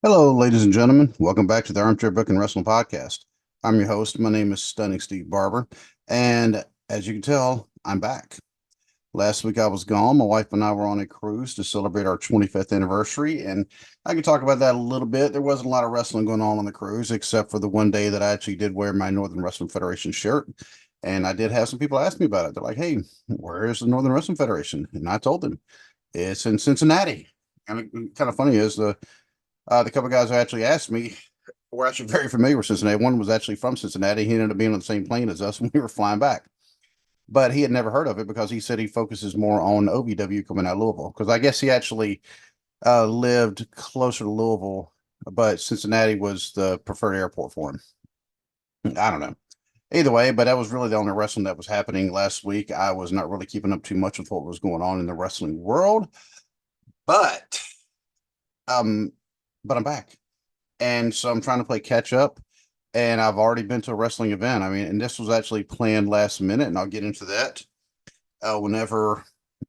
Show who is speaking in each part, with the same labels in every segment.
Speaker 1: Hello, ladies and gentlemen. Welcome back to the Armchair Booking Wrestling Podcast. I'm your host. My name is Stunning Steve Barber. And as you can tell, I'm back. Last week I was gone. My wife and I were on a cruise to celebrate our 25th anniversary. And I can talk about that a little bit. There wasn't a lot of wrestling going on the cruise, except for the one day that I actually did wear my Northern Wrestling Federation shirt. And I did have some people ask me about it. They're like, hey, where is the Northern Wrestling Federation? And I told them it's in Cincinnati. And kind of funny is the couple of guys who actually asked me were actually very familiar with Cincinnati. One was actually from Cincinnati. He ended up being on the same plane as us when we were flying back. But he had never heard of it because he said he focuses more on OVW coming out of Louisville. Because I guess he actually lived closer to Louisville, but Cincinnati was the preferred airport for him. I don't know. Either way, but that was really the only wrestling that was happening last week. I was not really keeping up too much with what was going on in the wrestling world, but um, but I'm back. And so I'm trying to play catch up. And I've already been to a wrestling event. I mean, and this was actually planned last minute, and I'll get into that whenever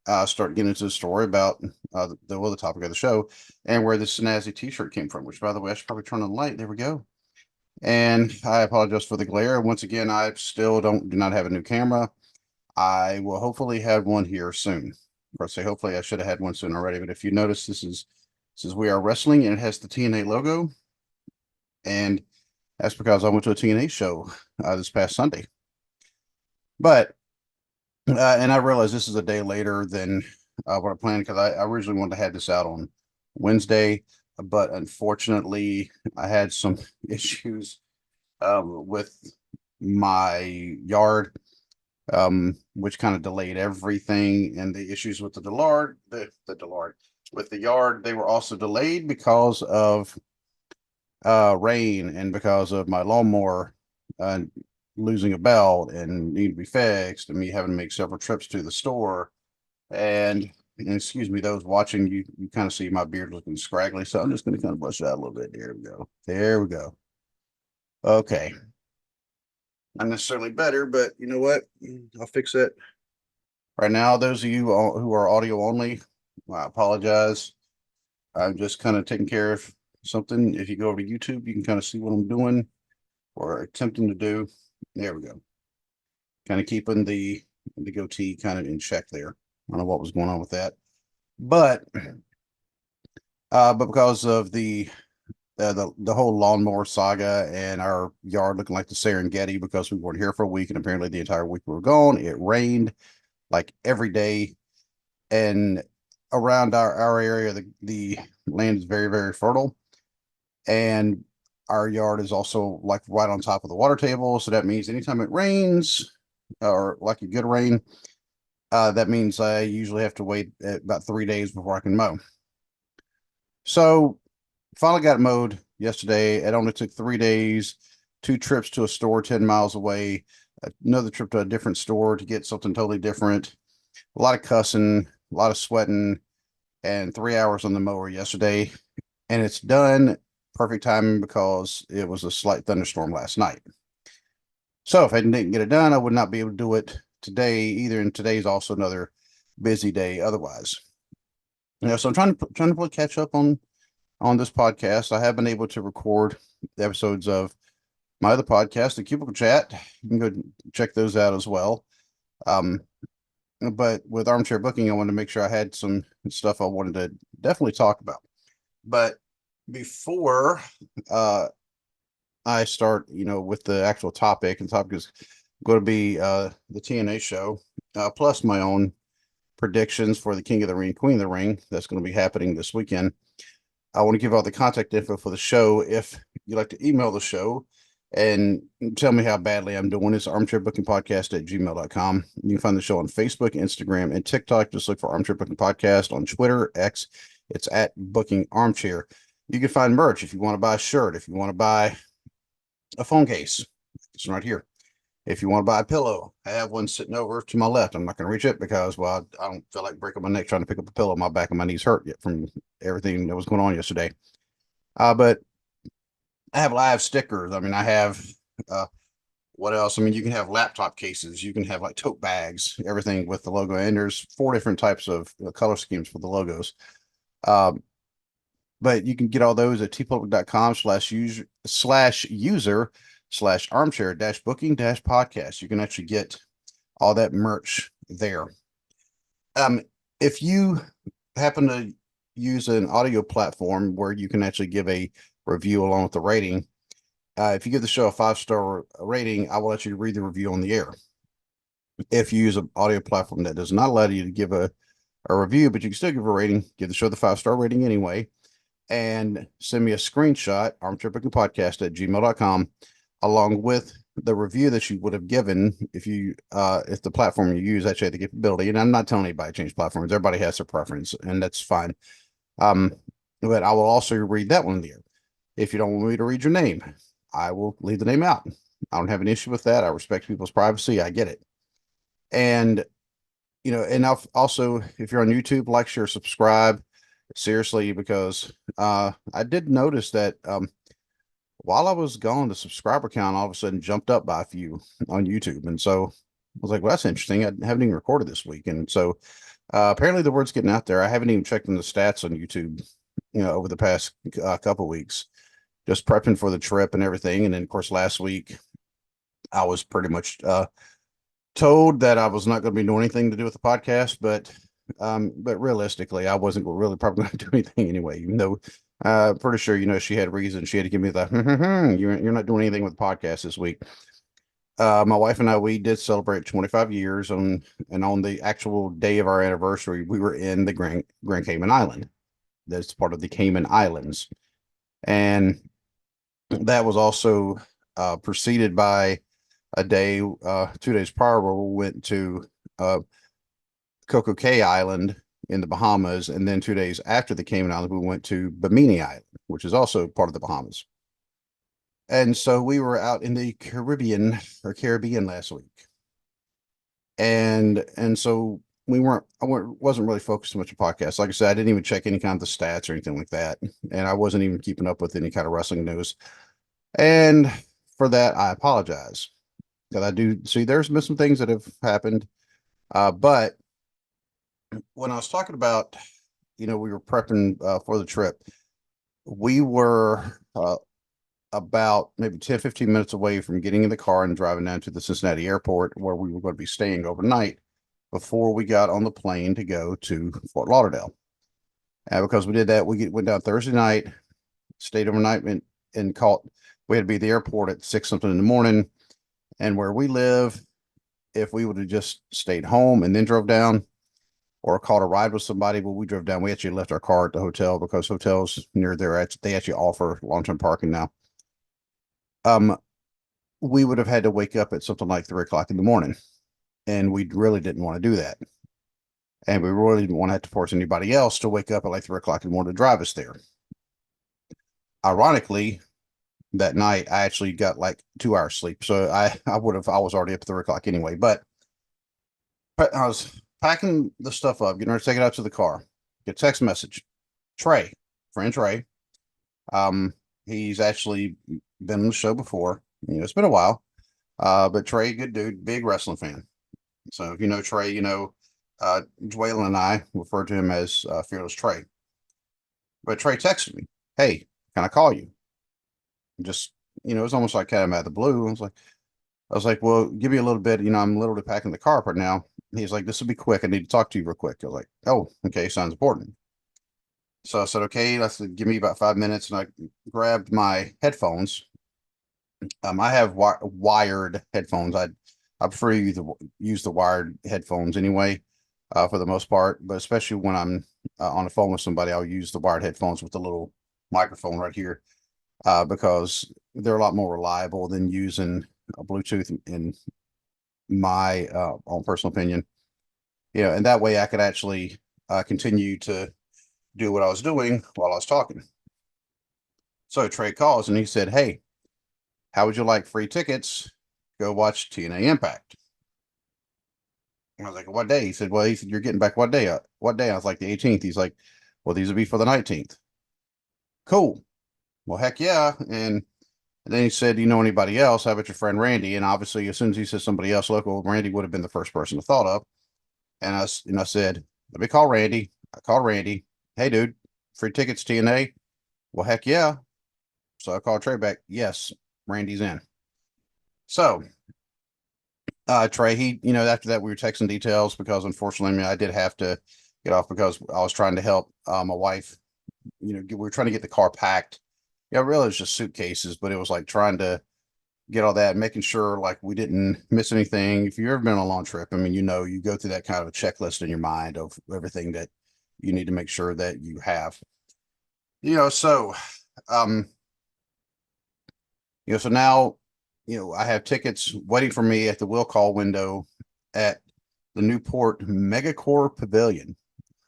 Speaker 1: I start getting into the story about the topic of the show and where this snazzy T-shirt came from. Which, by the way, I should probably turn on the light. There we go. And I apologize for the glare. Once again, I still do not have a new camera. I will hopefully have one here soon. Or say hopefully I should have had one soon already. But if you notice, this is We Are Wrestling, and it has the TNA logo. And that's because I went to a TNA show this past Sunday. But and I realized this is a day later than what I planned because I originally wanted to have this out on Wednesday, but unfortunately I had some issues with my yard, which kind of delayed everything. And the issues with with the yard, they were also delayed because of rain and because of my lawnmower losing a belt and need to be fixed, and me having to make several trips to the store. And excuse me, those watching, you kind of see my beard looking scraggly, so I'm just going to kind of brush it out a little bit. There we go. There we go. Okay. Not necessarily better, but you know what? I'll fix it. Right now, those of you who are audio only, I apologize. I'm just kind of taking care of something. If you go over to YouTube, you can kind of see what I'm doing or attempting to do. There we go. Kind of keeping the goatee kind of in check there. I don't know what was going on with that, but because of the whole lawnmower saga and our yard looking like the Serengeti because we weren't here for a week, and apparently the entire week we were gone. It rained like every day, and around our area the land is very, very fertile, and our yard is also like right on top of the water table. So that means anytime it rains or like a good rain, that means I usually have to wait about 3 days before I can mow. So finally got it mowed yesterday. It only took 3 days, 2 trips to a store 10 miles away, another trip to a different store to get something totally different, a lot of cussing, a lot of sweating, and 3 hours on the mower yesterday. And it's done. Perfect timing because it was a slight thunderstorm last night. So if I didn't get it done, I would not be able to do it today either. And today's also another busy day otherwise. So I'm trying to play catch up on this podcast. I have been able to record the episodes of my other podcast, the Cubicle Chat. You can go check those out as well. But with Armchair Booking, I wanted to make sure I had some stuff I wanted to definitely talk about. But before I start, with the actual topic, and the topic is going to be the TNA show, plus my own predictions for the King of the Ring, Queen of the Ring. That's going to be happening this weekend. I want to give out the contact info for the show. If you'd like to email the show and tell me how badly I'm doing, it's armchairbookingpodcast@gmail.com. You can find the show on Facebook, Instagram, and TikTok. Just look for Armchair Booking Podcast. On Twitter, X, it's at Booking Armchair. You can find merch if you want to buy a shirt, if you want to buy a phone case. It's right here. If you want to buy a pillow, I have one sitting over to my left. I'm not going to reach it because, well, I don't feel like breaking my neck trying to pick up a pillow. My back and my knees hurt yet from everything that was going on yesterday. But I have live stickers. I mean, I have, what else? I mean, you can have laptop cases. You can have like tote bags, everything with the logo. And there's 4 different types of color schemes for the logos. But But you can get all those at tpublic.com/user/armchair-booking-podcast. You can actually get all that merch there. Um, if you happen to use an audio platform where you can actually give a review along with the rating, if you give the show a 5-star rating, I will let you read the review on the air. If you use an audio platform that does not allow you to give a review, but you can still give a rating, give the show the 5-star rating anyway, and send me a screenshot, armchairbookingpodcast@gmail.com, along with the review that you would have given if the platform you use actually had the capability. And I'm not telling anybody to change platforms. Everybody has their preference, and that's fine. But I will also read that one in the air. If you don't want me to read your name, I will leave the name out. I don't have an issue with that. I respect people's privacy. I get it. And and I'll also, if you're on YouTube, like, share, subscribe. Seriously, because I did notice that while I was gone, the subscriber count all of a sudden jumped up by a few on YouTube. And so I was like, well, that's interesting. I haven't even recorded this week. And so apparently the word's getting out there. I haven't even checked on the stats on YouTube, over the past couple of weeks, just prepping for the trip and everything. And then, of course, last week I was pretty much told that I was not going to be doing anything to do with the podcast, but realistically, I wasn't really probably going to do anything anyway, even though pretty sure, she had reason. She had to give me the, you're not doing anything with the podcast this week. My wife and I, we did celebrate 25 years and on the actual day of our anniversary, we were in the Grand Cayman Island. That's part of the Cayman Islands. And that was also preceded by a day, 2 days prior, where we went to Coco Cay Island in the Bahamas. And then 2 days after the Cayman Islands, we went to Bimini Island, which is also part of the Bahamas. And so we were out in the Caribbean last week. And so I wasn't really focused on much of podcasts. Like I said, I didn't even check any kind of the stats or anything like that. And I wasn't even keeping up with any kind of wrestling news. And for that, I apologize. Because I do see there's been some things that have happened. But when I was talking about, we were prepping for the trip, we were about maybe 10, 15 minutes away from getting in the car and driving down to the Cincinnati airport, where we were going to be staying overnight before we got on the plane to go to Fort Lauderdale. And because we did that, we went down Thursday night, stayed overnight, and we had to be at the airport at 6 something in the morning. And where we live, if we would have just stayed home and then drove down, or caught a ride with somebody, but we drove down. We actually left our car at the hotel because hotels near there, they actually offer long-term parking now. We would have had to wake up at something like 3 o'clock in the morning, and we really didn't want to do that. And we really didn't want to have to force anybody else to wake up at like 3 o'clock in the morning to drive us there. Ironically, that night I actually got like 2 hours sleep. So I was already up at 3 o'clock anyway, but I was packing the stuff up, getting ready to take it out to the car. Get a text message. Friend Trey. He's actually been on the show before. It's been a while. But Trey, good dude, big wrestling fan. So if you know Trey, Dwaylen and I refer to him as Fearless Trey. But Trey texted me, "Hey, can I call you?" Just, it was almost like kind of out of the blue. I was like, well, give me a little bit. I'm literally packing the car up right now. He's like, this will be quick. I need to talk to you real quick. I was like, oh, okay, sounds important. So I said, okay. I said, give me about 5 minutes, and I grabbed my headphones. I have wired headphones. I prefer to use the wired headphones anyway, for the most part. But especially when I'm on the phone with somebody, I'll use the wired headphones with the little microphone right here, because they're a lot more reliable than using a Bluetooth, in my own personal opinion. And that way I could actually continue to do what I was doing while I was talking. So Trey calls and he said, "Hey, how would you like free tickets? Go watch TNA Impact." And I was like, "What day?" He said, "You're getting back what day? What day?" I was like, "The 18th. He's like, "Well, these will be for the 19th. Cool. Well, heck yeah. And then he said, "Do you know anybody else? How about your friend Randy?" And obviously, as soon as he said somebody else local, Randy would have been the first person I thought of. And I said, "Let me call Randy." I called Randy. "Hey, dude, free tickets, TNA. Well, heck yeah. So I called Trey back. Yes, Randy's in. So Trey, after that we were texting details because unfortunately, I mean, I did have to get off because I was trying to help my wife. We were trying to get the car packed. Yeah, really, it was just suitcases, but it was like trying to get all that, making sure like we didn't miss anything. If you've ever been on a long trip, I mean, you go through that kind of a checklist in your mind of everything that you need to make sure that you have. So um, so now, I have tickets waiting for me at the will call window at the Newport Megacore Pavilion,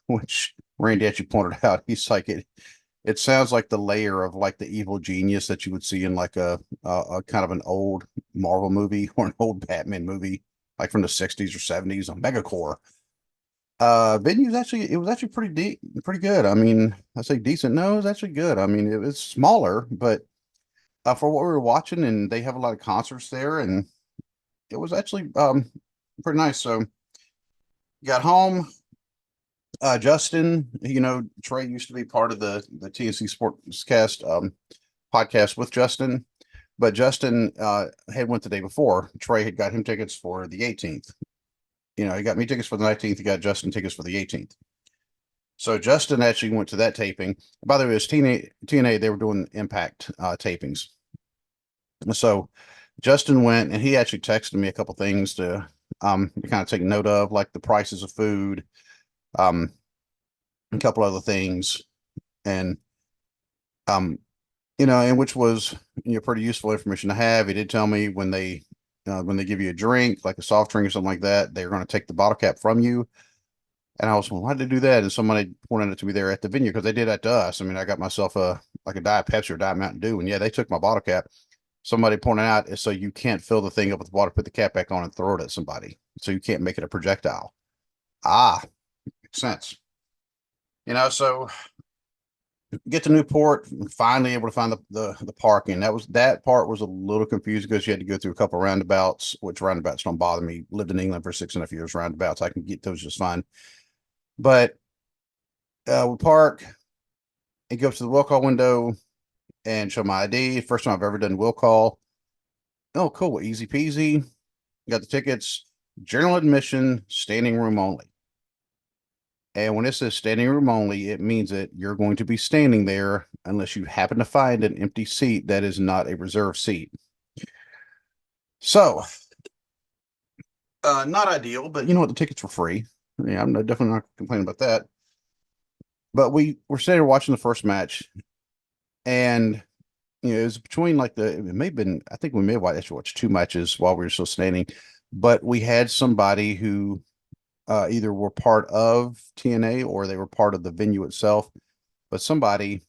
Speaker 1: which Randy actually pointed out. He's like it sounds like the layer of like the evil genius that you would see in like a kind of an old Marvel movie or an old Batman movie, like from the 60s or 70s on Megacore. Venue's actually it was actually pretty good. I mean, I say decent. No, it was actually good. I mean, it was smaller, but for what we were watching, and they have a lot of concerts there, and it was actually pretty nice. So got home. Justin, Trey used to be part of the TNC Sportscast podcast with Justin, but Justin had went the day before. Trey had got him tickets for the 18th. He got me tickets for the 19th. He got Justin tickets for the 18th. So Justin actually went to that taping. By the way, it was TNA. They were doing Impact tapings. So Justin went, and he actually texted me a couple things to kind of take note of, like the prices of food, um, a couple other things, and um, and which was pretty useful information to have. He did tell me when they give you a drink, like a soft drink or something like that, they're going to take the bottle cap from you. And I was, well, why did they do that? And somebody pointed it to me there at the venue because they did that to us. I mean, I got myself a like a Diet Pepsi or Diet Mountain Dew, and yeah, they took my bottle cap. Somebody pointed out so you can't fill the thing up with water, put the cap back on, and throw it at somebody, so you can't make it a projectile. Ah, makes sense. So get to Newport, finally able to find the parking. That part was a little confused because you had to go through a couple of roundabouts, which roundabouts don't bother me. Lived in England for 6.5 years. Roundabouts, I can get those just fine. But we park and go up to the will call window and show my ID. First time I've ever done will call. Oh, cool, easy peasy. Got the tickets. General admission, standing room only. And when it says standing room only, it means that you're going to be standing there unless you happen to find an empty seat that is not a reserved seat. So, not ideal, but you know what? The tickets were free. Yeah, I'm definitely not complaining about that. But we were sitting there watching the first match, and it was between like it may have been, I think we may have actually watched two matches while we were still standing, but we had somebody who either were part of TNA or they were part of the venue itself. But somebody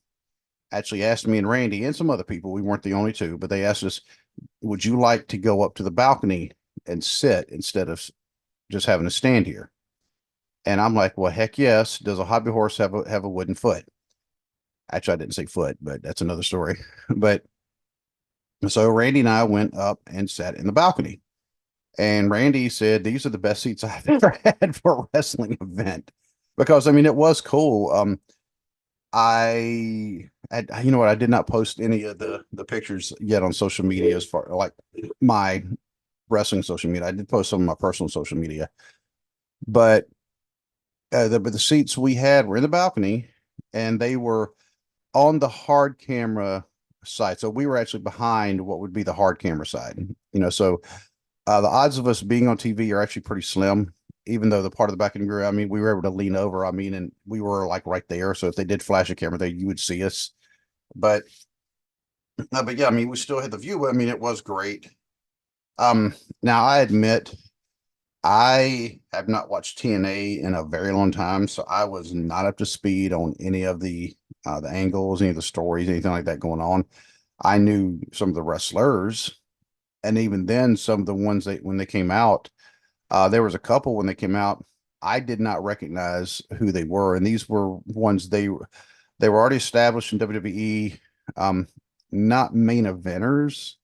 Speaker 1: actually asked me and Randy and some other people, we weren't the only two, but they asked us, would you like to go up to the balcony and sit instead of just having to stand here? And I'm like, well, heck yes. Does a hobby horse have a wooden foot? Actually, I didn't say foot, but that's another story. But so Randy and I went up and sat in the balcony. And Randy said, these are the best seats I've ever had for a wrestling event. Because I mean, it was cool. You know what? I did not post any of the pictures yet on social media as far like my wrestling social media. I did post some of my personal social media, but the seats we had were in the balcony, and they were on the hard camera side. So we were actually behind what would be the hard camera side. So the odds of us being on TV are actually pretty slim. Even though the part of the back of the mirror, I mean, we were able to lean over. I mean, and we were like right there. So if they did flash a camera there, you would see us. But yeah, I mean, we still had the view. I mean, it was great. Now I admit I have not watched TNA in a very long time, so I was not up to speed on any of the angles, any of the stories, anything like that going on. I knew some of the wrestlers, and even then, some of the ones that when they came out, there was a couple when they came out, I did not recognize who they were, and these were ones they were already established in WWE, um, not main eventers,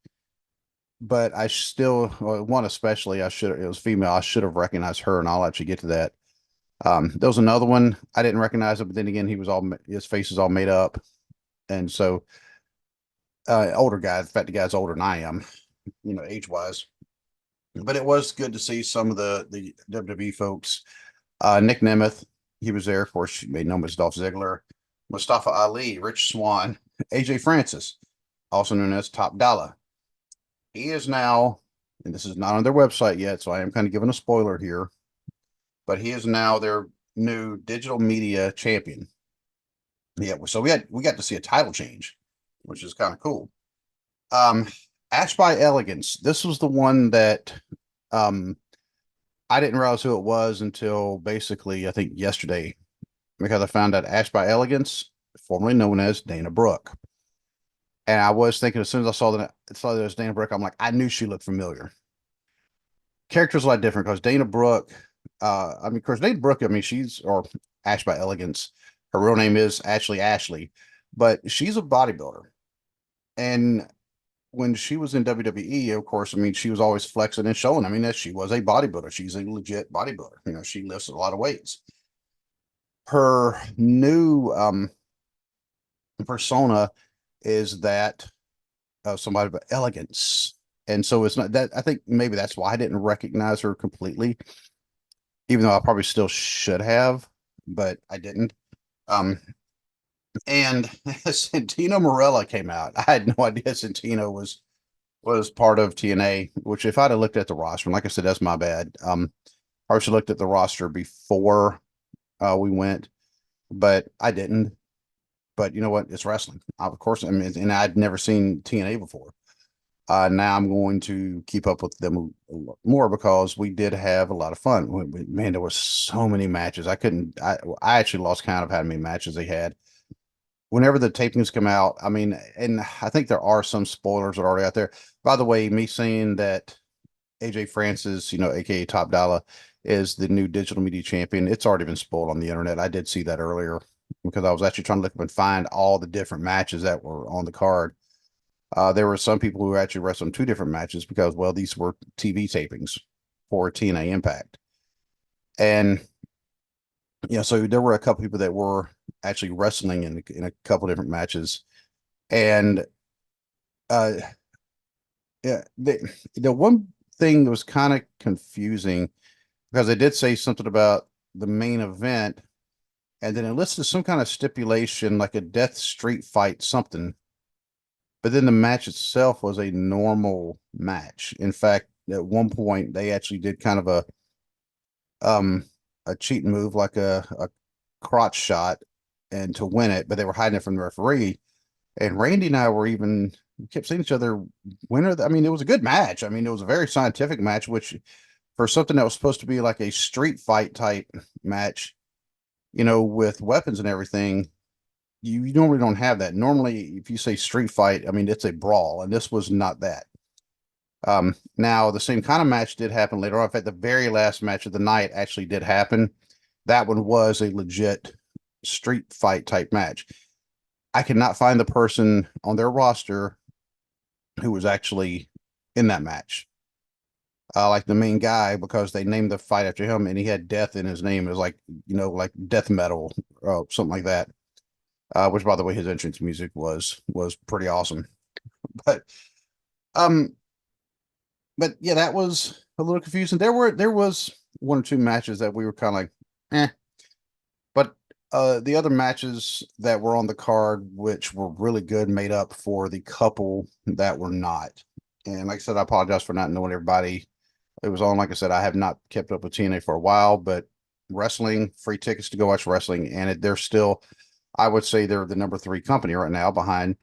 Speaker 1: but I still one especially I should it was female. I should have recognized her, and I'll actually get to that. There was another one I didn't recognize him, but then again, his face is all made up. And so, older guy, in fact, the guy's older than I am, age wise. But it was good to see some of the WWE folks. Nick Nemeth, he was there. Of course, you may know him as Dolph Ziggler, Mustafa Ali, Rich Swann, AJ Francis, also known as Top Dollar. He is now, and this is not on their website yet, so I am kind of giving a spoiler here, but he is now their new digital media champion. Yeah, so we got to see a title change, which is kind of cool. Ash by Elegance. This was the one that um I didn't realize who it was until basically I think yesterday, because I found out Ash by Elegance, formerly known as Dana Brooke. And I was thinking as soon as I saw that it was Dana Brooke, I'm like, I knew she looked familiar. Character's a lot different because Dana Brooke, I mean, of course, Dana Brooke, I mean, or Ash by Elegance. Her real name is Ashley, but she's a bodybuilder. And when she was in WWE, of course, I mean, she was always flexing and showing. I mean, that she was a bodybuilder. She's a legit bodybuilder. She lifts a lot of weights. Her new persona is that of somebody of elegance. And so it's not that, I think maybe that's why I didn't recognize her completely, even though I probably still should have, but I didn't. Um, and Santino Marella came out. I had no idea Santino was part of TNA, which if I'd have looked at the roster, and like I said, that's my bad. I should have looked at the roster before we went, but I didn't. But you know what? It's wrestling. Of course, I mean, and I'd never seen TNA before. Now I'm going to keep up with them more because we did have a lot of fun. Man, there were so many matches. I actually lost count of how many matches they had. Whenever the tapings come out, I mean, and I think there are some spoilers that are already out there. By the way, me saying that AJ Francis, aka Top Dollar, is the new digital media champion, it's already been spoiled on the internet. I did see that earlier because I was actually trying to look up and find all the different matches that were on the card. There were some people who actually wrestled two different matches because, well, these were TV tapings for TNA Impact. And, so there were a couple people that were actually wrestling in a couple different matches. And, yeah, the one thing that was kind of confusing because they did say something about the main event, and then it listed some kind of stipulation like a death street fight, something. But then the match itself was a normal match. In fact, at one point they actually did kind of a cheating move, like a crotch shot, and to win it, but they were hiding it from the referee. And Randy and I were even we kept seeing each other winner. I mean, it was a good match. I mean, it was a very scientific match, which for something that was supposed to be like a street fight type match, with weapons and everything, you normally don't have that. Normally, if you say street fight, I mean, it's a brawl, and this was not that. Now, the same kind of match did happen later on. In fact, the very last match of the night actually did happen. That one was a legit street fight type match. I could not find the person on their roster who was actually in that match. Like the main guy, because they named the fight after him and he had death in his name. It was like, like death metal or something like that. Which by the way, his entrance music was pretty awesome. But um, but yeah, that was a little confusing. There was one or two matches that we were kind of like, eh. But the other matches that were on the card, which were really good, made up for the couple that were not. And like I said, I apologize for not knowing everybody. It was on, like I said, I have not kept up with TNA for a while, but wrestling, free tickets to go watch wrestling, and they're still, I would say they're the number 3 company right now behind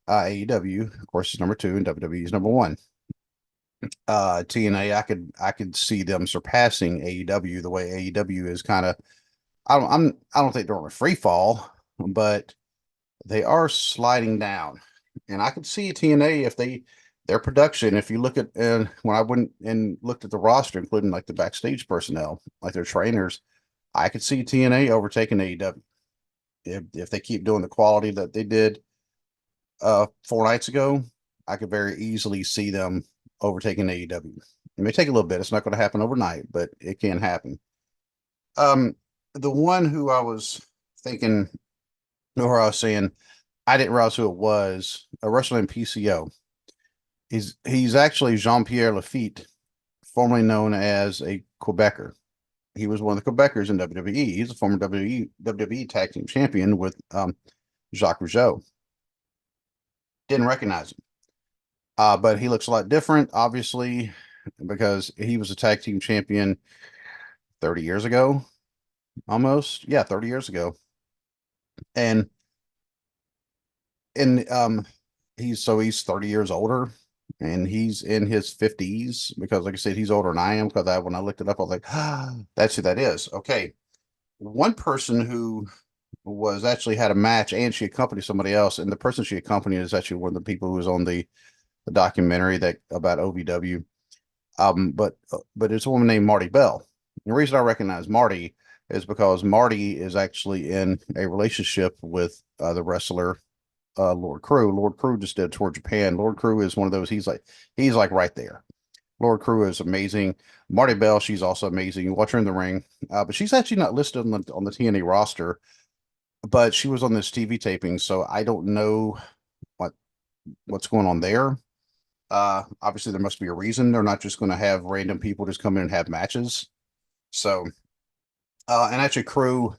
Speaker 1: AEW. Of course, is number 2, and WWE is number 1. TNA, I could see them surpassing AEW the way AEW is kind of. I don't think they're on a free fall, but they are sliding down, and I could see TNA if their production. If you look at when I went and looked at the roster, including like the backstage personnel, like their trainers, I could see TNA overtaking AEW if they keep doing the quality that they did 4 nights ago. I could very easily see them overtaking AEW. It may take a little bit. It's not going to happen overnight, but it can happen. The one who I was thinking, or I was saying, I didn't realize who it was. A wrestler named PCO. He's actually Jean-Pierre Lafitte, formerly known as a Quebecer. He was one of the Quebecers in WWE. He's a former WWE Tag Team Champion with Jacques Rougeau. Didn't recognize him, but he looks a lot different, obviously, because he was a Tag Team Champion 30 years ago, almost. Yeah, 30 years ago, and and he's 30 years older, and he's in his 50s because, like I said, he's older than I am. Because when I looked it up, I was like, ah, that's who that is. Okay, one person who was actually had a match and she accompanied somebody else, and the person she accompanied is actually one of the people who was on the documentary that about OVW. But it's a woman named Marty Bell. The reason I recognize Marty is because Marty is actually in a relationship with the wrestler Lord Crew. Lord Crew just did a tour Japan. Lord Crew is one of those. He's like right there. Lord Crew is amazing. Marty Bell, she's also amazing. You watch her in the ring, but she's actually not listed on the TNA roster. But she was on this TV taping, so I don't know what what's going on there. Obviously, there must be a reason. They're not just going to have random people just come in and have matches. So, and actually, Crew,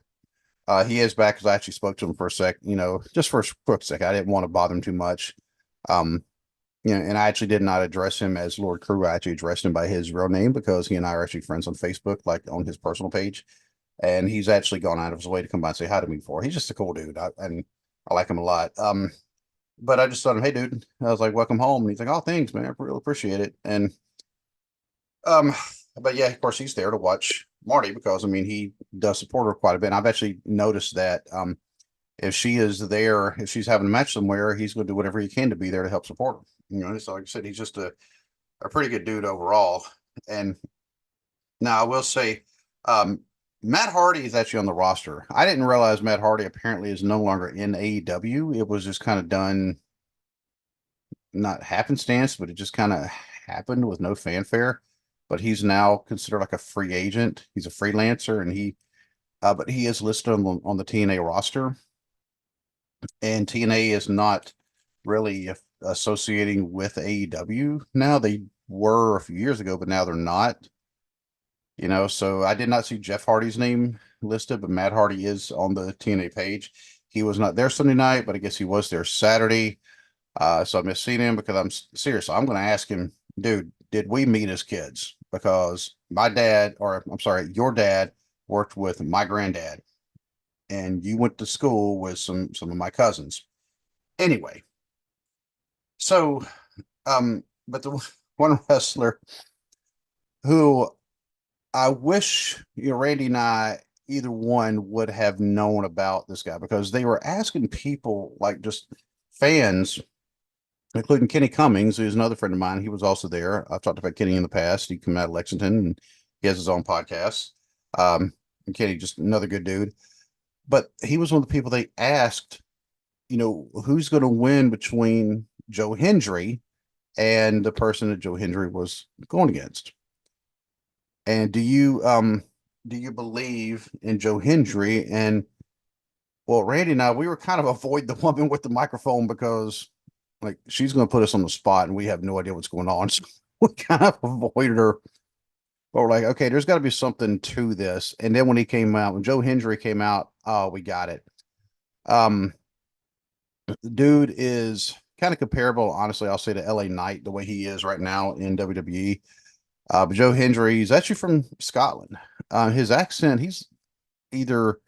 Speaker 1: he is back because I actually spoke to him for a sec. Just for a quick sec. I didn't want to bother him too much. Um, and I actually did not address him as Lord Crew. I actually addressed him by his real name because he and I are actually friends on Facebook, like on his personal page. And he's actually gone out of his way to come by and say hi to me before. He's just a cool dude, and I like him a lot. But I just told him, "Hey, dude," I was like, "Welcome home," and he's like, "Oh, thanks, man. I really appreciate it." And um, but yeah, of course, he's there to watch Marty because I mean, he does support her quite a bit. And I've actually noticed that if she is there, if she's having a match somewhere, he's going to do whatever he can to be there to help support her. So like I said, he's just a pretty good dude overall. And now I will say, um, Matt Hardy is actually on the roster. I didn't realize Matt Hardy apparently is no longer in AEW. It was just kind of done, not happenstance, but it just kind of happened with no fanfare. But he's now considered like a free agent. He's a freelancer, and but he is listed on the TNA roster. And TNA is not really associating with AEW now. They were a few years ago, but now they're not. So I did not see Jeff Hardy's name listed, but Matt Hardy is on the TNA page. He was not there Sunday night, but I guess he was there Saturday. So I missed seeing him because I'm serious. I'm going to ask him, dude, did we meet as kids? Because my dad, or I'm sorry, your dad worked with my granddad, and you went to school with some of my cousins. Anyway, so but the one wrestler who I wish Randy and I either one would have known about this guy because they were asking people like just fans, including Kenny Cummings, who's another friend of mine. He was also there. I've talked about Kenny in the past. He came out of Lexington and he has his own podcast. And Kenny, just another good dude. But he was one of the people they asked, who's going to win between Joe Hendry and the person that Joe Hendry was going against. And do you believe in Joe Hendry? And well, Randy and I, we were kind of avoid the woman with the microphone because like she's going to put us on the spot and we have no idea what's going on. So we kind of avoided her. But we're like, okay, there's got to be something to this. And then when Joe Hendry came out, oh, we got it. Um, Dude is kind of comparable, honestly. I'll say to LA Knight the way he is right now in WWE. But Joe Hendry is actually from Scotland. His accent, he's either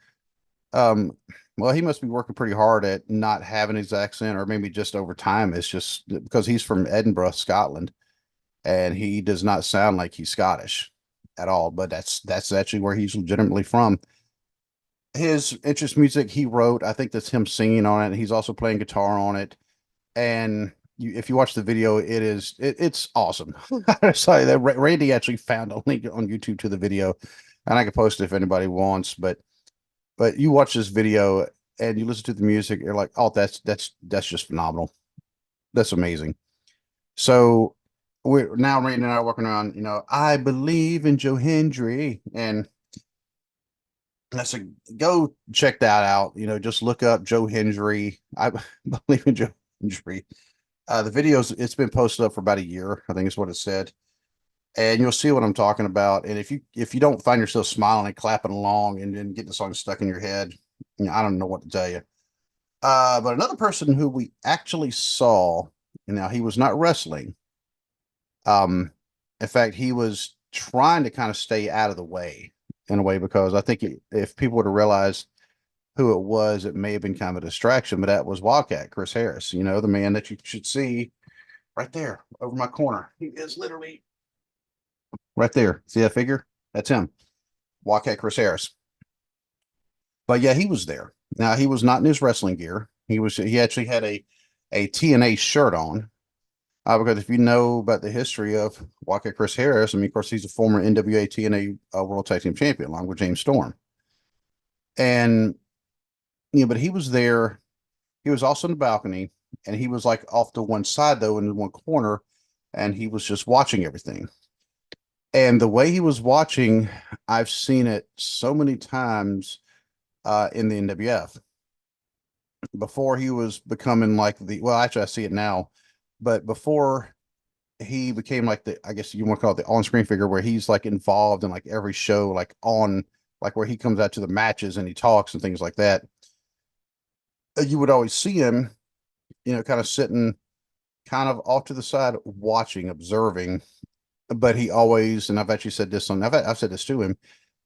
Speaker 1: um well, he must be working pretty hard at not having his accent, or maybe just over time. It's just because he's from Edinburgh, Scotland, and he does not sound like he's Scottish at all. But that's actually where he's legitimately from. His interest music he wrote, I think that's him singing on it. He's also playing guitar on it, and if you watch the video, it's awesome. Sorry, that Randy actually found a link on YouTube to the video, and I can post it if anybody wants. But you watch this video and you listen to the music, you're like, oh, that's just phenomenal. That's amazing. So we're now Randy and I are working on, I believe in Joe Hendry, and I said, go check that out. Just look up Joe Hendry. I believe in Joe Hendry. The videos, it's been posted up for about a year, I think is what it said. And you'll see what I'm talking about. And if you don't find yourself smiling and clapping along and then getting the song stuck in your head, I don't know what to tell you. But another person who we actually saw, now he was not wrestling. Um, in fact, he was trying to kind of stay out of the way in a way because I think if people would have realized who it was, it may have been kind of a distraction. But that was Wildcat Chris Harris, the man that you should see right there over my corner. He is literally right there. See that figure? That's him, Wildcat Chris Harris. But yeah, he was there. Now he was not in his wrestling gear. He actually had a TNA shirt on. Because if you know about the history of Wildcat Chris Harris, I mean, of course, he's a former NWA TNA World Tag Team Champion along with James Storm. And but he was there. He was also in the balcony, and he was like off to one side though, in one corner, and he was just watching everything. And the way he was watching, I've seen it so many times in the NWF before he was becoming like well, actually, I see it now, but before he became like I guess you want to call it the on-screen figure, where he's like involved in like every show, like where he comes out to the matches and he talks and things like that. You would always see him, kind of sitting kind of off to the side, watching, observing. But he always, and I've actually said this I've said this to him,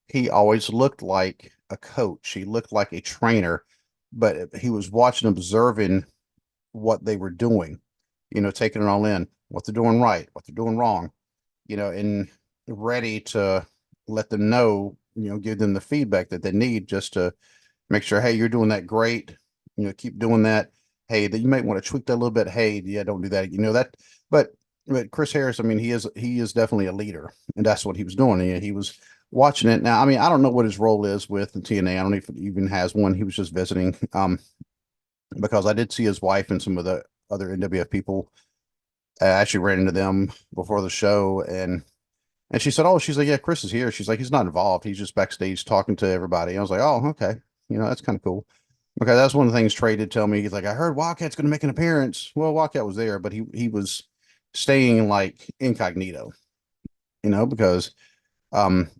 Speaker 1: he always looked like a coach. He looked like a trainer, but he was watching, observing what they were doing, taking it all in, what they're doing right, what they're doing wrong, and ready to let them know, give them the feedback that they need just to make sure, hey, you're doing that great, keep doing that. Hey, that you might want to tweak that a little bit. Hey, yeah, don't do that. That, but Chris Harris, I mean, he is definitely a leader, and that's what he was doing. He was watching it. Now, I mean, I don't know what his role is with the TNA. I don't know if he even has one. He was just visiting, because I did see his wife and some of the other NWF people. I actually ran into them before the show, and she said, "Oh, she's like, yeah, Chris is here." She's like, "He's not involved. He's just backstage talking to everybody." I was like, "Oh, okay. That's kind of cool." Okay, that's one of the things Trey did tell me. He's like, "I heard Wildcat's going to make an appearance." Well, Wildcat was there, but he was staying like incognito, because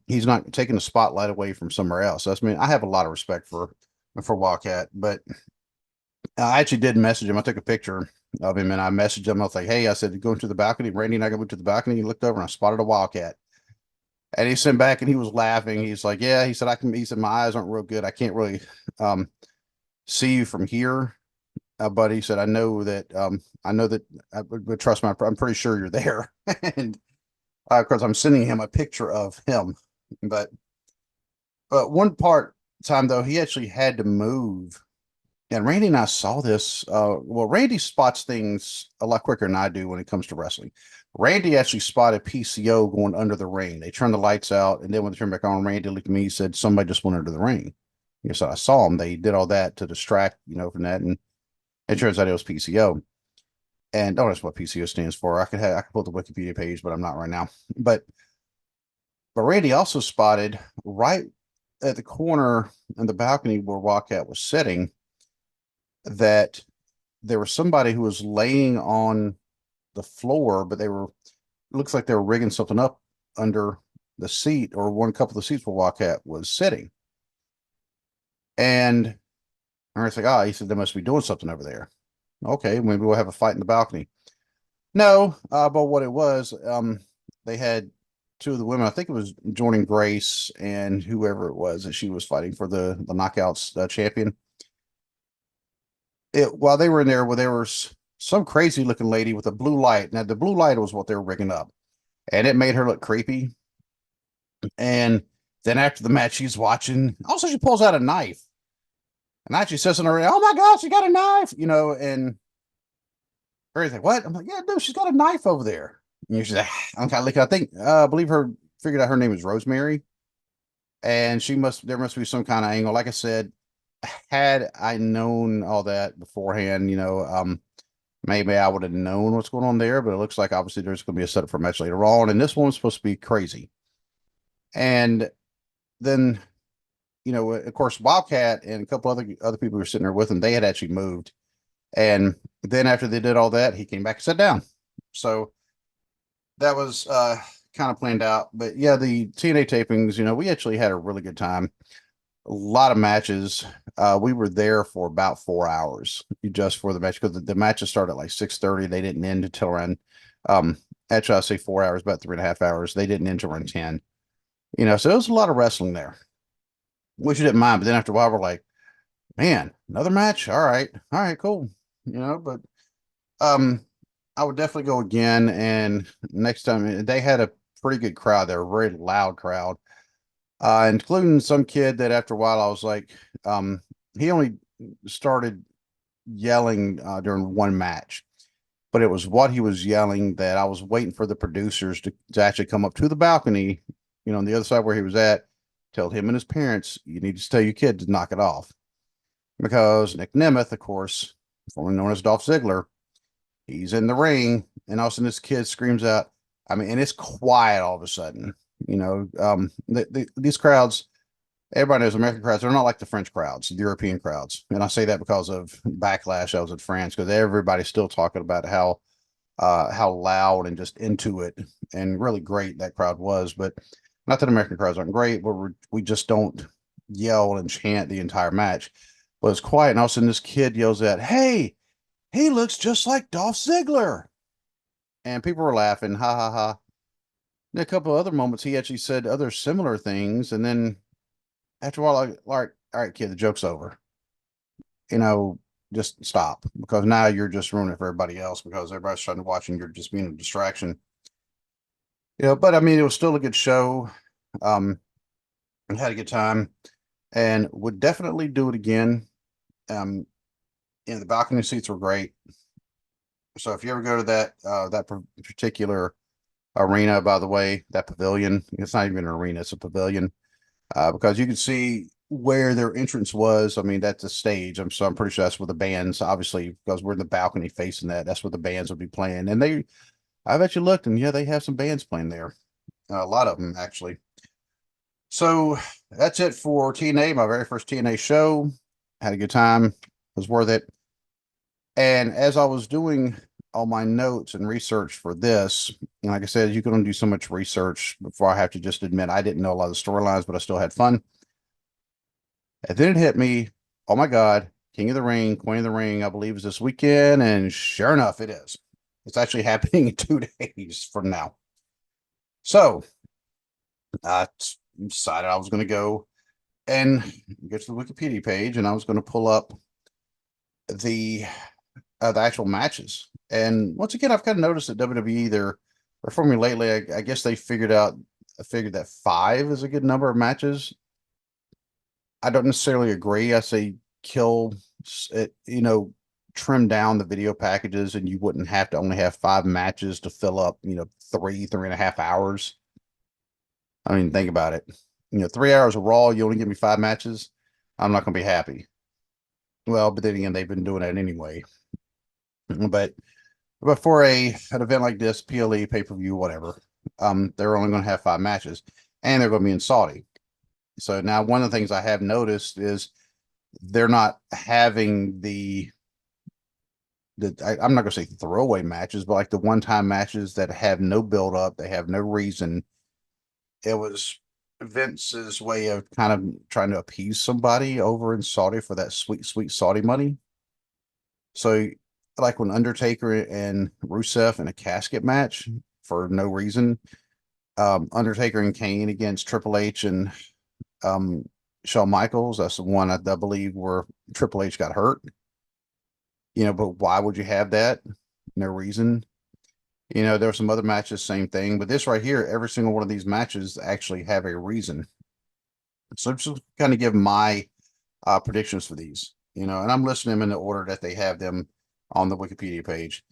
Speaker 1: he's not taking the spotlight away from somewhere else. That's, I mean, I have a lot of respect for Wildcat, but I actually did message him. I took a picture of him and I messaged him. I was like, "Hey," I said, "Go into the balcony." Randy and I went to the balcony. He looked over and I spotted a Wildcat. And he sent back and he was laughing. He's like, "Yeah," he said, he said, "My eyes aren't real good. I can't really um, see you from here." But he said, I know that, but trust me, I'm pretty sure you're there." And of course, I'm sending him a picture of him. But one part time though, he actually had to move. And Randy and I saw this. Well, Randy spots things a lot quicker than I do when it comes to wrestling. Randy actually spotted PCO going under the ring. They turned the lights out, and then when they turned back on, Randy looked at me. He said, "Somebody just went under the ring." So I saw them. They did all that to distract, from that, and it turns out it was PCO. And oh, that's what PCO stands for. I could pull the Wikipedia page, but I'm not right now. But Randy also spotted right at the corner in the balcony where Wildcat was sitting that there was somebody who was laying on the floor, but looks like they were rigging something up under the seat or one couple of the seats where Wildcat was sitting. And I was like, "Oh," he said, "they must be doing something over there." Okay, maybe we'll have a fight in the balcony. No, but what it was, they had two of the women. I think it was Jordan Grace and whoever it was that she was fighting for the knockouts champion. While they were in there, there was some crazy looking lady with a blue light. Now the blue light was what they were rigging up, and it made her look creepy. And then after the match, she's watching. Also, she pulls out a knife, and actually says in her, "Oh my gosh, she got a knife!" And Barry's like, "What?" I'm like, "Yeah, dude, she's got a knife over there." And she's like, I'm kind of looking. I think, I believe figured out her name is Rosemary, and there must be some kind of angle. Like I said, had I known all that beforehand, maybe I would have known what's going on there. But it looks like obviously there's going to be a setup for a match later on, and this one's supposed to be crazy. And then of course, Wildcat and a couple other people who were sitting there with him, they had actually moved. And then after they did all that, he came back and sat down. So that was kind of planned out. But yeah, the TNA tapings, we actually had a really good time. A lot of matches. We were there for about 4 hours just for the match because the matches started at like 6:30. They didn't end until around actually I say 4 hours, about 3.5 hours. They didn't end until around 10. So it was a lot of wrestling there, which you didn't mind. But then after a while, we're like, man, another match. All right, cool. But um, I would definitely go again. And next time they had a pretty good crowd. They were a very loud crowd, including some kid that after a while I was like, um, he only started yelling during one match, but it was what he was yelling that I was waiting for the producers to actually come up to the balcony, on the other side where he was at, tell him and his parents, you need to tell your kid to knock it off. Because Nick Nemeth, of course, formerly known as Dolph Ziggler, he's in the ring, and all of a sudden this kid screams out. I mean, and it's quiet all of a sudden. These crowds, everybody knows American crowds, they're not like the French crowds, the European crowds. And I say that because of backlash I was in France, because everybody's still talking about how loud and just into it and really great that crowd was. But not that American crowds aren't great, but we just don't yell and chant the entire match. But it's quiet, and all of a sudden this kid yells out, "Hey, he looks just like Dolph Ziggler," and people were laughing, ha ha ha. And a couple of other moments, he actually said other similar things, and then after a while, like, all right, kid, the joke's over. Just stop, because now you're just ruining it for everybody else because everybody's trying to watch and you're just being a distraction. But I mean, it was still a good show. I had a good time and would definitely do it again. Um, the balcony seats were great. So if you ever go to that particular arena, by the way, that pavilion, it's not even an arena, it's a pavilion, because you can see where their entrance was. I mean, that's a stage. I'm pretty sure that's where the bands, obviously, because we're in the balcony facing that's where the bands will be playing. And I've actually looked, and yeah, they have some bands playing there. A lot of them, actually. So that's it for TNA, my very first TNA show. Had a good time. It was worth it. And as I was doing all my notes and research for this, and like I said, you can only do so much research before I have to just admit I didn't know a lot of the storylines, but I still had fun. And then it hit me, oh my God, King of the Ring, Queen of the Ring, I believe is this weekend. And sure enough, it is. It's actually happening in 2 days from now. So I decided I was going to go and get to the Wikipedia page, and I was going to pull up the actual matches. And once again, I've kind of noticed that WWE, they're for me lately, I guess they figured that 5 is a good number of matches. I don't necessarily agree. I say kill it, trim down the video packages, and you wouldn't have to only have 5 matches to fill up, 3.5 hours. I mean, think about it. 3 hours of Raw, you only give me 5 matches. I'm not going to be happy. Well, but then again, they've been doing that anyway. But for an event like this, PLE, pay-per-view, whatever, they're only going to have 5 matches, and they're going to be in Saudi. So now one of the things I have noticed is they're not having I'm not going to say throwaway matches, but like the one-time matches that have no build-up, they have no reason. It was Vince's way of kind of trying to appease somebody over in Saudi for that sweet, sweet Saudi money. So like when Undertaker and Rusev in a casket match for no reason, Undertaker and Kane against Triple H and Shawn Michaels, that's the one I believe where Triple H got hurt. But why would you have that? No reason. There were some other matches, same thing, but this right here, every single one of these matches actually have a reason. So I'm just kind of give my predictions for these, and I'm listing them in the order that they have them on the Wikipedia page.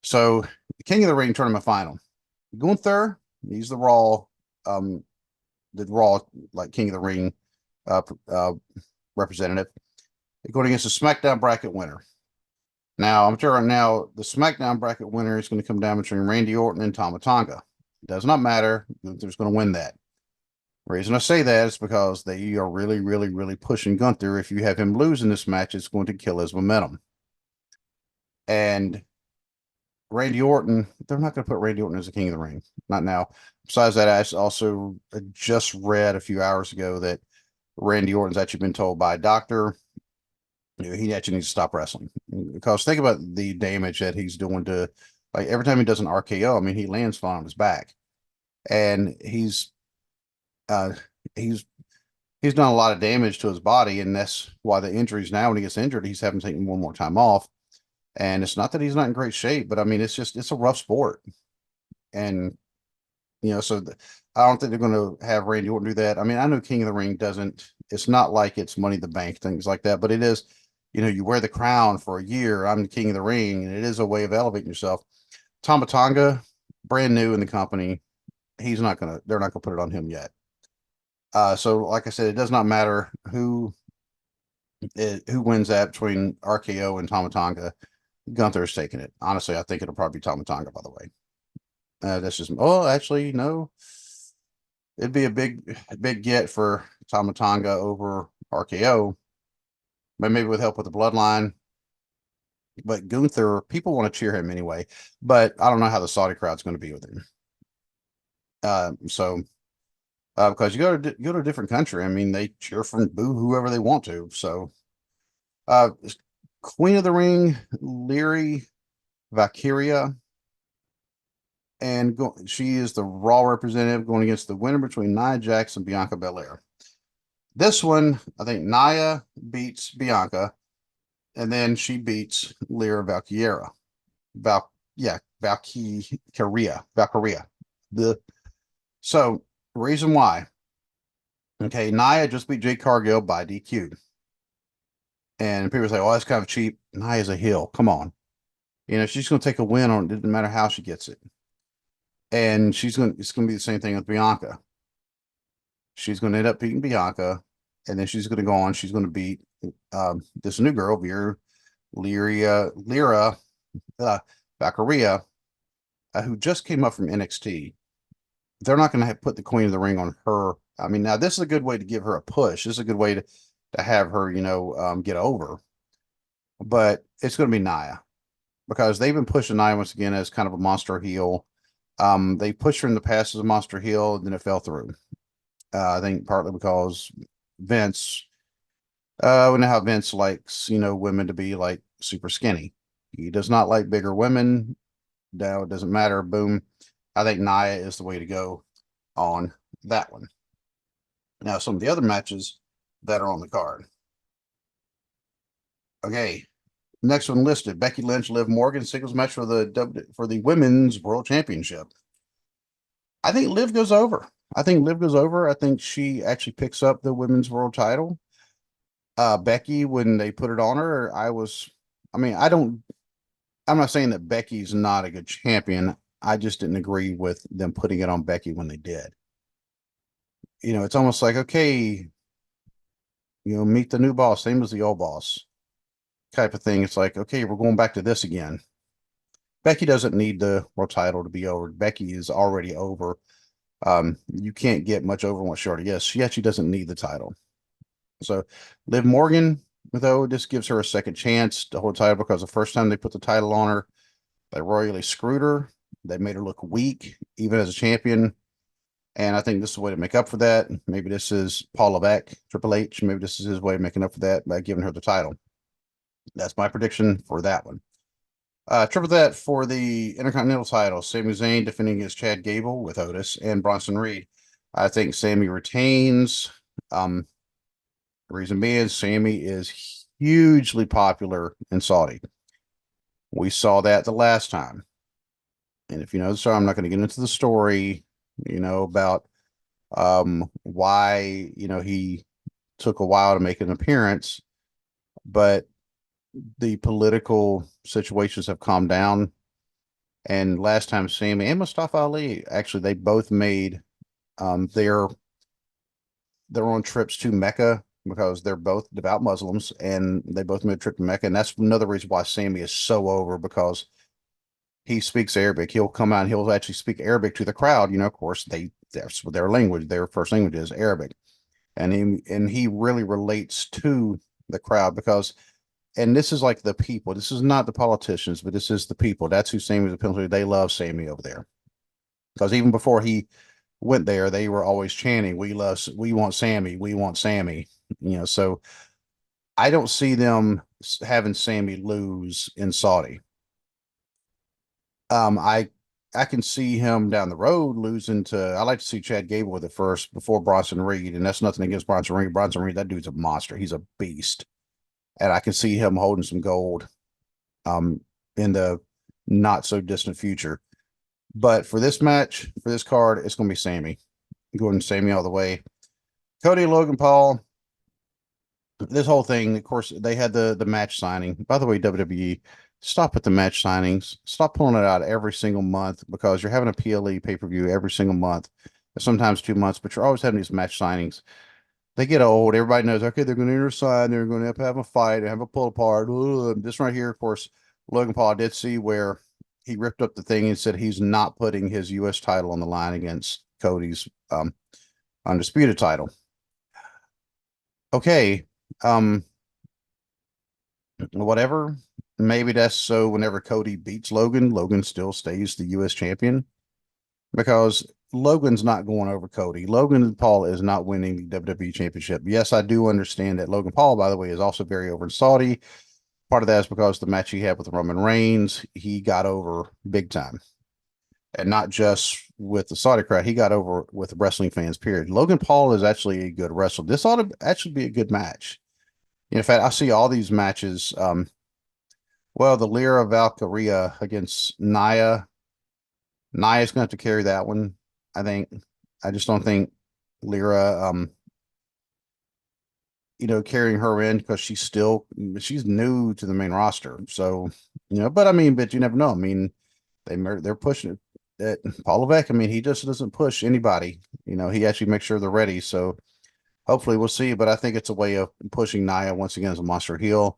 Speaker 1: So the King of the Ring tournament final, Gunther, he's the Raw like King of the Ring representative. They're going against the SmackDown bracket winner. Now, I'm sure right now the SmackDown bracket winner is going to come down between Randy Orton and Tama Tonga. It does not matter. Gunther's going to win that. The reason I say that is because they are really, really, really pushing Gunther. If you have him lose in this match, it's going to kill his momentum. And Randy Orton, they're not going to put Randy Orton as the king of the ring. Not now. Besides that, I also just read a few hours ago that Randy Orton's actually been told by a doctor, he actually needs to stop wrestling. Because think about the damage that he's doing to, like, every time he does an RKO, I mean, he lands flat on his back. And uh he's he's done a lot of damage to his body, and that's why the injuries now, when he gets injured, he's having to take one more time off. And it's not that he's not in great shape, but I mean, it's a rough sport. And so I don't think they're going to have Randy Orton do that. I mean, I know King of the Ring doesn't. It's not like it's Money in the Bank, things like that, but it is. You wear the crown for a year. I'm the King of the Ring, and it is a way of elevating yourself. Tama Tonga, brand new in the company, he's not gonna. They're not gonna put it on him yet. So like I said, it does not matter who wins that between RKO and Tama Tonga. Gunther's taking it. Honestly, I think it'll probably be Tama Tonga, by the way. That's just, oh, actually, no. It'd be a big get for Tama Tonga over RKO, but maybe with help with the bloodline. But Gunther, people want to cheer him anyway. But I don't know how the Saudi crowd's going to be with him. Because you go to a different country, I mean, they cheer from boo whoever they want to. So, uh, Queen of the Ring, Lyra Valkyria, and she is the Raw representative going against the winner between Nia Jax and Bianca Belair. This one, I think Nia beats Bianca, and then she beats Lyra Valkyria. Valkyria. So, reason why. Okay, Nia just beat Jade Cargill by DQ. And people say, oh, that's kind of cheap. Nia's a heel. Come on. She's going to take a win on it. Doesn't matter how she gets it. And it's going to be the same thing with Bianca. She's going to end up beating Bianca, and then she's going to go on. She's going to beat this new girl, Lyra Valkyria, who just came up from NXT. They're not going to put the Queen of the Ring on her. I mean, now this is a good way to give her a push. This is a good way to have her, get over. But it's going to be Nia, because they've been pushing Nia once again as kind of a monster heel. They pushed her in the past as a monster heel, and then it fell through. I think partly because Vince, we know how Vince likes, women to be like super skinny. He does not like bigger women. Now it doesn't matter. Boom. I think Nia is the way to go on that one. Now, some of the other matches that are on the card. Okay. Next one listed: Becky Lynch, Liv Morgan singles match for the Women's World Championship. I think Liv goes over. I think she actually picks up the Women's World title. Becky, when they put it on her, I'm not saying that Becky's not a good champion. I just didn't agree with them putting it on Becky when they did. It's almost like, okay, meet the new boss, same as the old boss type of thing. It's like, okay, we're going back to this again. Becky doesn't need the world title to be over. Becky is already over. You can't get much over what she already is. She actually doesn't need the title. So Liv Morgan, though, this gives her a second chance to hold the title, because the first time they put the title on her, they royally screwed her. They made her look weak, even as a champion. And I think this is a way to make up for that. Maybe this is Paul Levesque, Triple H. Maybe this is his way of making up for that by giving her the title. That's my prediction for that one. Triple that for the Intercontinental title. Sami Zayn defending against Chad Gable with Otis and Bronson Reed. I think Sami retains. Reason being, Sami is hugely popular in Saudi. We saw that the last time. And if you know the story, I'm not going to get into the story, about why, he took a while to make an appearance, but the political situations have calmed down. And last time, Sami and Mustafa Ali, actually, they both made their own trips to Mecca, because they're both devout Muslims, and they both made a trip to Mecca. And that's another reason why Sami is so over, because he speaks Arabic. He'll come out and he'll actually speak Arabic to the crowd. Of course, they That's what their language, their first language is Arabic, and he really relates to the crowd because, and this is like the people. This is not the politicians, but this is the people. That's who Sammy's appealing to. They love Sammy over there because even before he went there, they were always chanting, we want Sammy, we want Sammy." So I don't see them having Sammy lose in Saudi. I can see him down the road losing to. I like to see Chad Gable with it first before Bronson Reed, and that's nothing against Bronson Reed. Bronson Reed, that dude's a monster. He's a beast, and I can see him holding some gold, um, in the not so distant future. But for this match, for this card, it's going to be Sammy. Going Sammy all the way. Cody Logan Paul. This whole thing, of course, they had the match signing. By the way, WWE, stop with the match signings. Stop pulling it out every single month because you're having a PLE pay-per-view every single month, sometimes 2 months, but you're always having these match signings. They get old. Everybody knows, okay, they're going to intersign. They're going to have a fight, have a pull apart. Ugh. This right here, of course, Logan Paul did see where he ripped up the thing and said he's not putting his U.S. title on the line against Cody's undisputed title. Okay, whatever. Maybe that's so whenever Cody beats Logan, Logan still stays the U.S. champion because Logan's not going over Cody. Logan Paul is not winning the WWE championship. Yes, I do understand that Logan Paul, by the way, is also very over in Saudi. Part of that is because the match he had with Roman Reigns, he got over big time. And not just with the Saudi crowd, he got over with wrestling fans, period. Logan Paul is actually a good wrestler. This ought to actually be a good match. In fact, I see all these matches. Well, the Lyra Valkyria against Nia. Nia's going to have to carry that one, I think. I just don't think Lyra, carrying her in because she's new to the main roster. So, but I mean, but you never know. I mean, they're pushing it. Paul Levesque, I mean, he just doesn't push anybody. He actually makes sure they're ready. So hopefully we'll see. But I think it's a way of pushing Nia once again as a monster heel.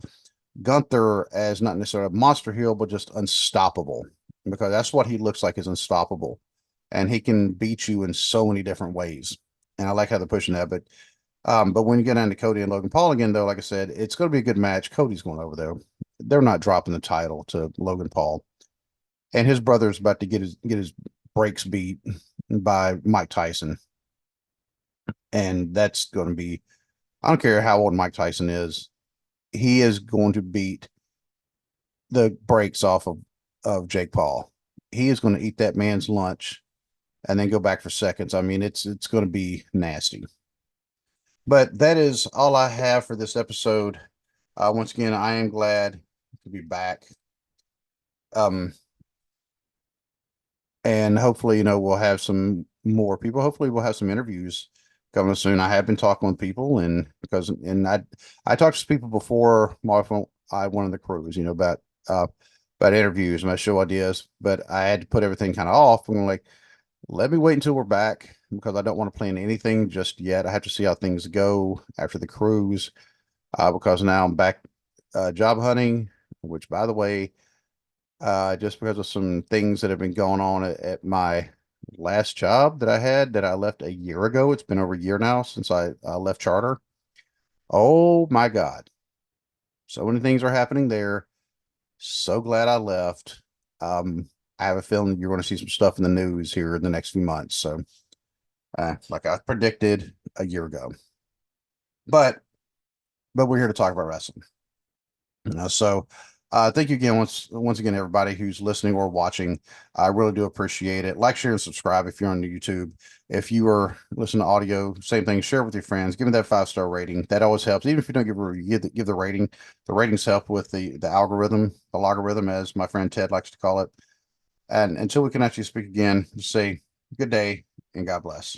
Speaker 1: Gunther as not necessarily a monster heel, but just unstoppable because that's what he looks like, is unstoppable. And he can beat you in so many different ways. And I like how they're pushing that. But when you get down to Cody and Logan Paul again, though, like I said, it's going to be a good match. Cody's going over there. They're not dropping the title to Logan Paul. And his brother's about to get his brakes beat by Mike Tyson. And that's going to be, I don't care how old Mike Tyson is, he is going to beat the brakes off of Jake Paul. He is going to eat that man's lunch and then go back for seconds. I mean, it's going to be nasty. But that is all I have for this episode. Once again, I am glad to be back. And hopefully, we'll have some more people. Hopefully, we'll have some interviews coming soon. I have been talking with people, and I talked to people before I went on the cruise, about interviews and my show ideas, but I had to put everything kind of off. I'm like, let me wait until we're back because I don't want to plan anything just yet. I have to see how things go after the cruise, because now I'm back job hunting, which, by the way, just because of some things that have been going on at my last job that I had that I left a year ago. It's been over a year now since I left Charter. Oh my God. So many things are happening there. So glad I left. I have a feeling you're going to see some stuff in the news here in the next few months. So, like I predicted a year ago, but we're here to talk about wrestling. So thank you again once again, everybody who's listening or watching. I really do appreciate it. Like, share, and subscribe if you're on YouTube. If you are listening to audio, same thing. Share with your friends. Give me that 5-star rating. That always helps. Even if you don't give a review, give the rating. The ratings help with the algorithm, the logarithm, as my friend Ted likes to call it. And until we can actually speak again, just say good day and God bless.